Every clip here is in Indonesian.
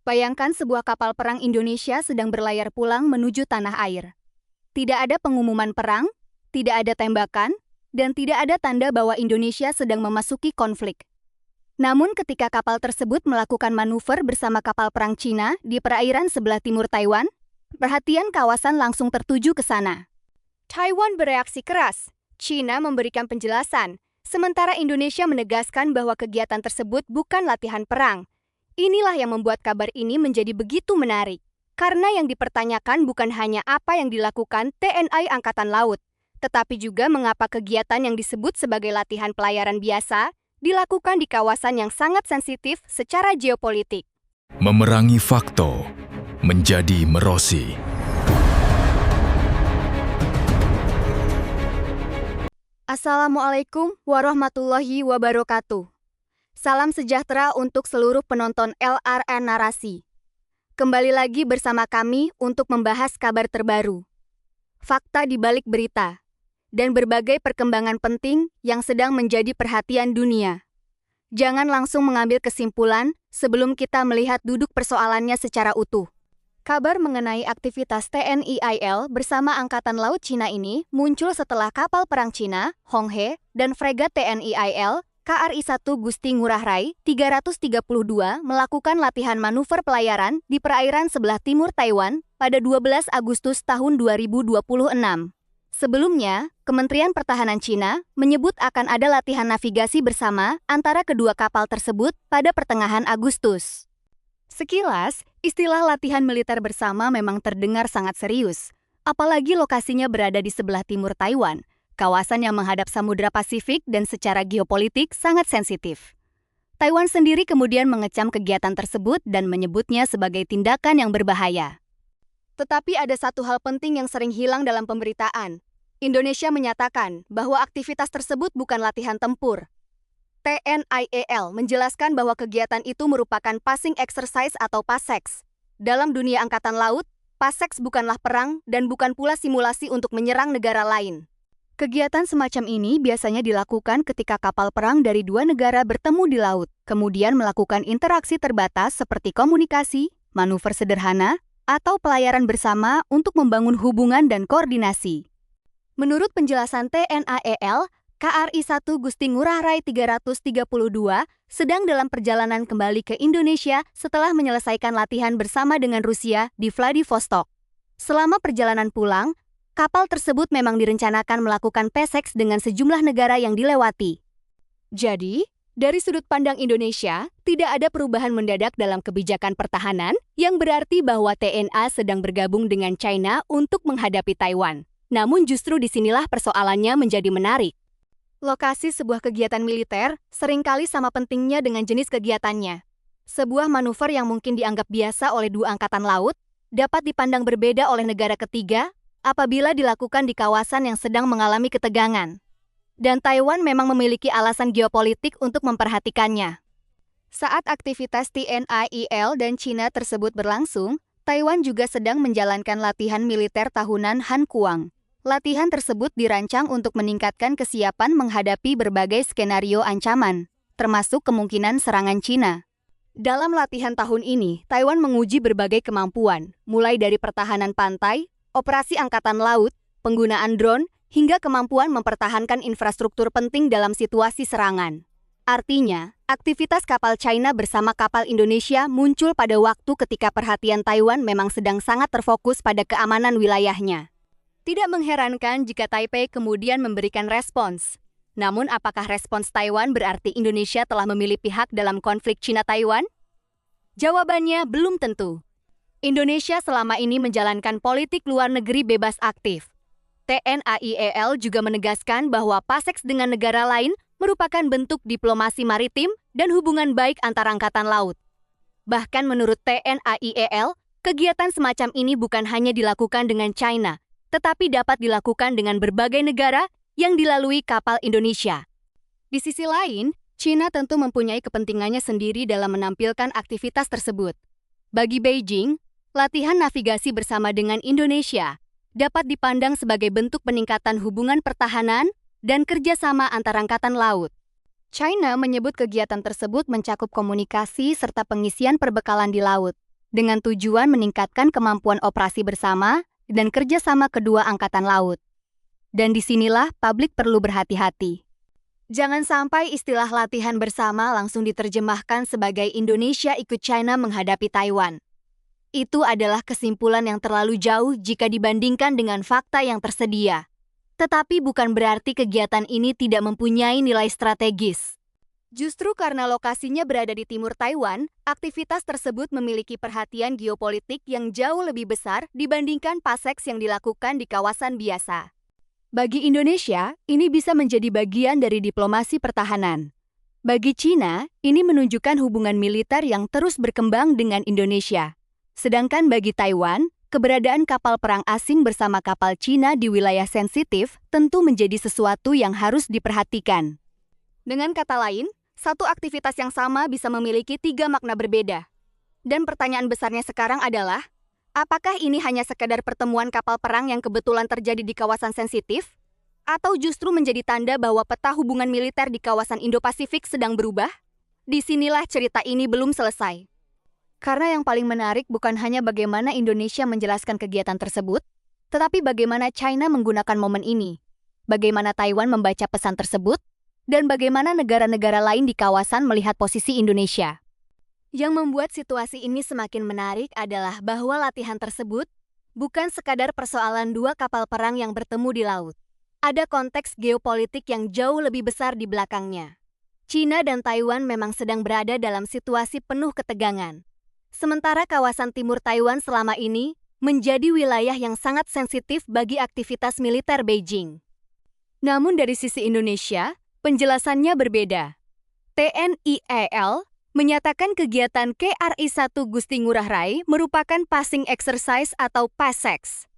Bayangkan sebuah kapal perang Indonesia sedang berlayar pulang menuju tanah air. Tidak ada pengumuman perang, tidak ada tembakan, dan tidak ada tanda bahwa Indonesia sedang memasuki konflik. Namun ketika kapal tersebut melakukan manuver bersama kapal perang Cina di perairan sebelah timur Taiwan, perhatian kawasan langsung tertuju ke sana. Taiwan bereaksi keras. Cina memberikan penjelasan, sementara Indonesia menegaskan bahwa kegiatan tersebut bukan latihan perang. Inilah yang membuat kabar ini menjadi begitu menarik. Karena yang dipertanyakan bukan hanya apa yang dilakukan TNI Angkatan Laut, tetapi juga mengapa kegiatan yang disebut sebagai latihan pelayaran biasa dilakukan di kawasan yang sangat sensitif secara geopolitik. Memerangi fakta menjadi merosi. Assalamualaikum warahmatullahi wabarakatuh. Salam sejahtera untuk seluruh penonton LRN Narasi. Kembali lagi bersama kami untuk membahas kabar terbaru, fakta di balik berita, dan berbagai perkembangan penting yang sedang menjadi perhatian dunia. Jangan langsung mengambil kesimpulan sebelum kita melihat duduk persoalannya secara utuh. Kabar mengenai aktivitas TNI AL bersama Angkatan Laut Cina ini muncul setelah kapal perang Cina, Honghe, dan fregat TNI AL, KRI-1 Gusti Ngurah Rai 332 melakukan latihan manuver pelayaran di perairan sebelah timur Taiwan pada 12 Agustus tahun 2026. Sebelumnya, Kementerian Pertahanan Cina menyebut akan ada latihan navigasi bersama antara kedua kapal tersebut pada pertengahan Agustus. Sekilas, istilah latihan militer bersama memang terdengar sangat serius, apalagi lokasinya berada di sebelah timur Taiwan, kawasan yang menghadap Samudra Pasifik dan secara geopolitik sangat sensitif. Taiwan sendiri kemudian mengecam kegiatan tersebut dan menyebutnya sebagai tindakan yang berbahaya. Tetapi ada satu hal penting yang sering hilang dalam pemberitaan. Indonesia menyatakan bahwa aktivitas tersebut bukan latihan tempur. TNI AL menjelaskan bahwa kegiatan itu merupakan passing exercise atau PASEX. Dalam dunia angkatan laut, PASEX bukanlah perang dan bukan pula simulasi untuk menyerang negara lain. Kegiatan semacam ini biasanya dilakukan ketika kapal perang dari dua negara bertemu di laut, kemudian melakukan interaksi terbatas seperti komunikasi, manuver sederhana, atau pelayaran bersama untuk membangun hubungan dan koordinasi. Menurut penjelasan TNI AL, KRI-1 Gusti Ngurah Rai 332 sedang dalam perjalanan kembali ke Indonesia setelah menyelesaikan latihan bersama dengan Rusia di Vladivostok. Selama perjalanan pulang, kapal tersebut memang direncanakan melakukan PASEX dengan sejumlah negara yang dilewati. Jadi, dari sudut pandang Indonesia, tidak ada perubahan mendadak dalam kebijakan pertahanan yang berarti bahwa TNA sedang bergabung dengan China untuk menghadapi Taiwan. Namun justru disinilah persoalannya menjadi menarik. Lokasi sebuah kegiatan militer seringkali sama pentingnya dengan jenis kegiatannya. Sebuah manuver yang mungkin dianggap biasa oleh dua angkatan laut dapat dipandang berbeda oleh negara ketiga apabila dilakukan di kawasan yang sedang mengalami ketegangan. Dan Taiwan memang memiliki alasan geopolitik untuk memperhatikannya. Saat aktivitas TNI AL dan Cina tersebut berlangsung, Taiwan juga sedang menjalankan latihan militer tahunan Hankuang. Latihan tersebut dirancang untuk meningkatkan kesiapan menghadapi berbagai skenario ancaman, termasuk kemungkinan serangan Cina. Dalam latihan tahun ini, Taiwan menguji berbagai kemampuan, mulai dari pertahanan pantai, operasi angkatan laut, penggunaan drone, hingga kemampuan mempertahankan infrastruktur penting dalam situasi serangan. Artinya, aktivitas kapal China bersama kapal Indonesia muncul pada waktu ketika perhatian Taiwan memang sedang sangat terfokus pada keamanan wilayahnya. Tidak mengherankan jika Taipei kemudian memberikan respons. Namun apakah respons Taiwan berarti Indonesia telah memilih pihak dalam konflik Cina-Taiwan? Jawabannya belum tentu. Indonesia selama ini menjalankan politik luar negeri bebas aktif. TNI AL juga menegaskan bahwa PASEX dengan negara lain merupakan bentuk diplomasi maritim dan hubungan baik antar angkatan laut. Bahkan menurut TNI AL, kegiatan semacam ini bukan hanya dilakukan dengan China, tetapi dapat dilakukan dengan berbagai negara yang dilalui kapal Indonesia. Di sisi lain, China tentu mempunyai kepentingannya sendiri dalam menampilkan aktivitas tersebut. Bagi Beijing, latihan navigasi bersama dengan Indonesia dapat dipandang sebagai bentuk peningkatan hubungan pertahanan dan kerjasama antar angkatan laut. China menyebut kegiatan tersebut mencakup komunikasi serta pengisian perbekalan di laut. dengan tujuan meningkatkan kemampuan operasi bersama dan kerjasama kedua angkatan laut. Dan disinilah publik perlu berhati-hati. Jangan sampai istilah latihan bersama langsung diterjemahkan sebagai Indonesia ikut China menghadapi Taiwan. Itu adalah kesimpulan yang terlalu jauh jika dibandingkan dengan fakta yang tersedia. Tetapi bukan berarti kegiatan ini tidak mempunyai nilai strategis. Justru karena lokasinya berada di timur Taiwan, aktivitas tersebut memiliki perhatian geopolitik yang jauh lebih besar dibandingkan PASEX yang dilakukan di kawasan biasa. Bagi Indonesia, ini bisa menjadi bagian dari diplomasi pertahanan. Bagi China, ini menunjukkan hubungan militer yang terus berkembang dengan Indonesia. Sedangkan bagi Taiwan, keberadaan kapal perang asing bersama kapal China di wilayah sensitif tentu menjadi sesuatu yang harus diperhatikan. Dengan kata lain, satu aktivitas yang sama bisa memiliki 3 makna berbeda. Dan pertanyaan besarnya sekarang adalah, apakah ini hanya sekadar pertemuan kapal perang yang kebetulan terjadi di kawasan sensitif? Atau justru menjadi tanda bahwa peta hubungan militer di kawasan Indo-Pasifik sedang berubah? Disinilah cerita ini belum selesai. Karena yang paling menarik bukan hanya bagaimana Indonesia menjelaskan kegiatan tersebut, tetapi bagaimana China menggunakan momen ini, bagaimana Taiwan membaca pesan tersebut, dan bagaimana negara-negara lain di kawasan melihat posisi Indonesia. Yang membuat situasi ini semakin menarik adalah bahwa latihan tersebut bukan sekadar persoalan 2 kapal perang yang bertemu di laut. Ada konteks geopolitik yang jauh lebih besar di belakangnya. China dan Taiwan memang sedang berada dalam situasi penuh ketegangan. Sementara kawasan timur Taiwan selama ini menjadi wilayah yang sangat sensitif bagi aktivitas militer Beijing. Namun dari sisi Indonesia, penjelasannya berbeda. TNI AL menyatakan kegiatan KRI-1 Gusti Ngurah Rai merupakan passing exercise atau PASEX.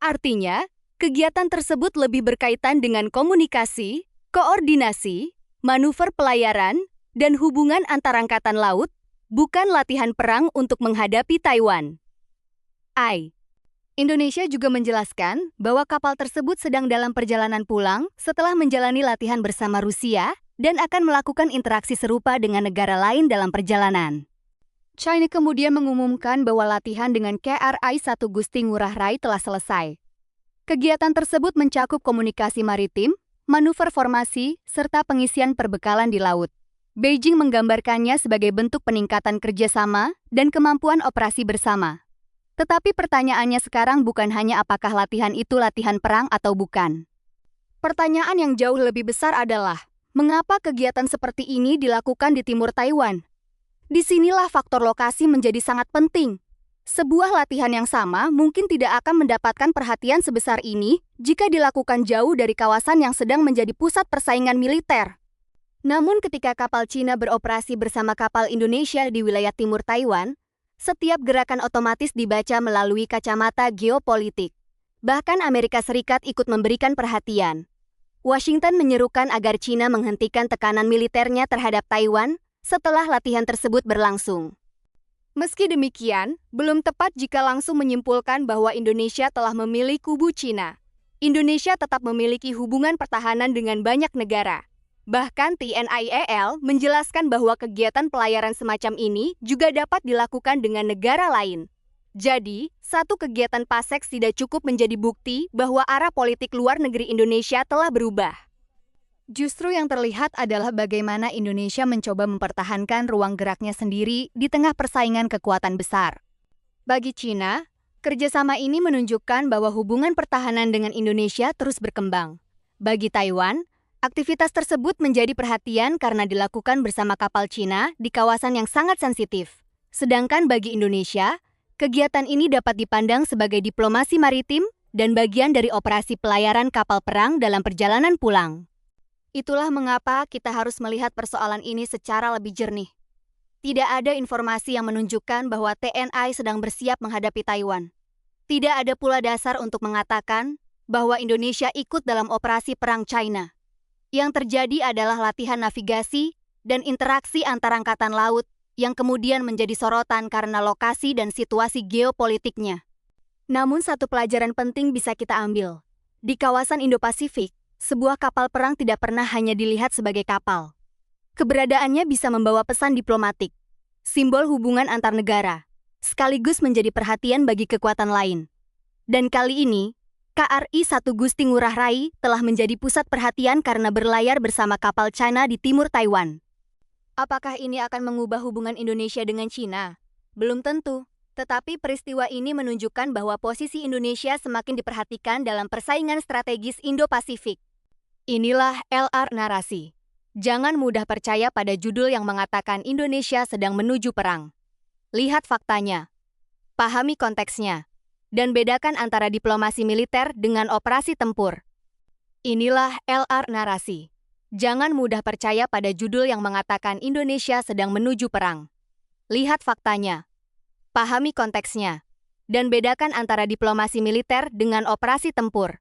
Artinya, kegiatan tersebut lebih berkaitan dengan komunikasi, koordinasi, manuver pelayaran, dan hubungan antar angkatan laut, bukan latihan perang untuk menghadapi Taiwan. Indonesia juga menjelaskan bahwa kapal tersebut sedang dalam perjalanan pulang setelah menjalani latihan bersama Rusia dan akan melakukan interaksi serupa dengan negara lain dalam perjalanan. China kemudian mengumumkan bahwa latihan dengan KRI-1 Gusti Ngurah Rai telah selesai. Kegiatan tersebut mencakup komunikasi maritim, manuver formasi, serta pengisian perbekalan di laut. Beijing menggambarkannya sebagai bentuk peningkatan kerjasama dan kemampuan operasi bersama. Tetapi pertanyaannya sekarang bukan hanya apakah latihan itu latihan perang atau bukan. Pertanyaan yang jauh lebih besar adalah, mengapa kegiatan seperti ini dilakukan di timur Taiwan? Disinilah faktor lokasi menjadi sangat penting. Sebuah latihan yang sama mungkin tidak akan mendapatkan perhatian sebesar ini jika dilakukan jauh dari kawasan yang sedang menjadi pusat persaingan militer. Namun ketika kapal Cina beroperasi bersama kapal Indonesia di wilayah timur Taiwan, setiap gerakan otomatis dibaca melalui kacamata geopolitik. Bahkan Amerika Serikat ikut memberikan perhatian. Washington menyerukan agar Cina menghentikan tekanan militernya terhadap Taiwan setelah latihan tersebut berlangsung. Meski demikian, belum tepat jika langsung menyimpulkan bahwa Indonesia telah memilih kubu Cina. Indonesia tetap memiliki hubungan pertahanan dengan banyak negara. Bahkan TNI AL menjelaskan bahwa kegiatan pelayaran semacam ini juga dapat dilakukan dengan negara lain. Jadi, satu kegiatan PASEX tidak cukup menjadi bukti bahwa arah politik luar negeri Indonesia telah berubah. Justru yang terlihat adalah bagaimana Indonesia mencoba mempertahankan ruang geraknya sendiri di tengah persaingan kekuatan besar. Bagi China, kerjasama ini menunjukkan bahwa hubungan pertahanan dengan Indonesia terus berkembang. Bagi Taiwan, aktivitas tersebut menjadi perhatian karena dilakukan bersama kapal Cina di kawasan yang sangat sensitif. Sedangkan bagi Indonesia, kegiatan ini dapat dipandang sebagai diplomasi maritim dan bagian dari operasi pelayaran kapal perang dalam perjalanan pulang. Itulah mengapa kita harus melihat persoalan ini secara lebih jernih. Tidak ada informasi yang menunjukkan bahwa TNI sedang bersiap menghadapi Taiwan. Tidak ada pula dasar untuk mengatakan bahwa Indonesia ikut dalam operasi perang China. Yang terjadi adalah latihan navigasi dan interaksi antar angkatan laut yang kemudian menjadi sorotan karena lokasi dan situasi geopolitiknya. Namun satu pelajaran penting bisa kita ambil. Di kawasan Indo-Pasifik, sebuah kapal perang tidak pernah hanya dilihat sebagai kapal. Keberadaannya bisa membawa pesan diplomatik, simbol hubungan antar negara, sekaligus menjadi perhatian bagi kekuatan lain. Dan kali ini, KRI 1 Gusti Ngurah Rai telah menjadi pusat perhatian karena berlayar bersama kapal China di timur Taiwan. Apakah ini akan mengubah hubungan Indonesia dengan China? Belum tentu. Tetapi peristiwa ini menunjukkan bahwa posisi Indonesia semakin diperhatikan dalam persaingan strategis Indo-Pasifik. Inilah LR Narasi. Jangan mudah percaya pada judul yang mengatakan Indonesia sedang menuju perang. Lihat faktanya, pahami konteksnya, dan bedakan antara diplomasi militer dengan operasi tempur. Inilah LR Narasi. Jangan mudah percaya pada judul yang mengatakan Indonesia sedang menuju perang. Lihat faktanya, pahami konteksnya, dan bedakan antara diplomasi militer dengan operasi tempur.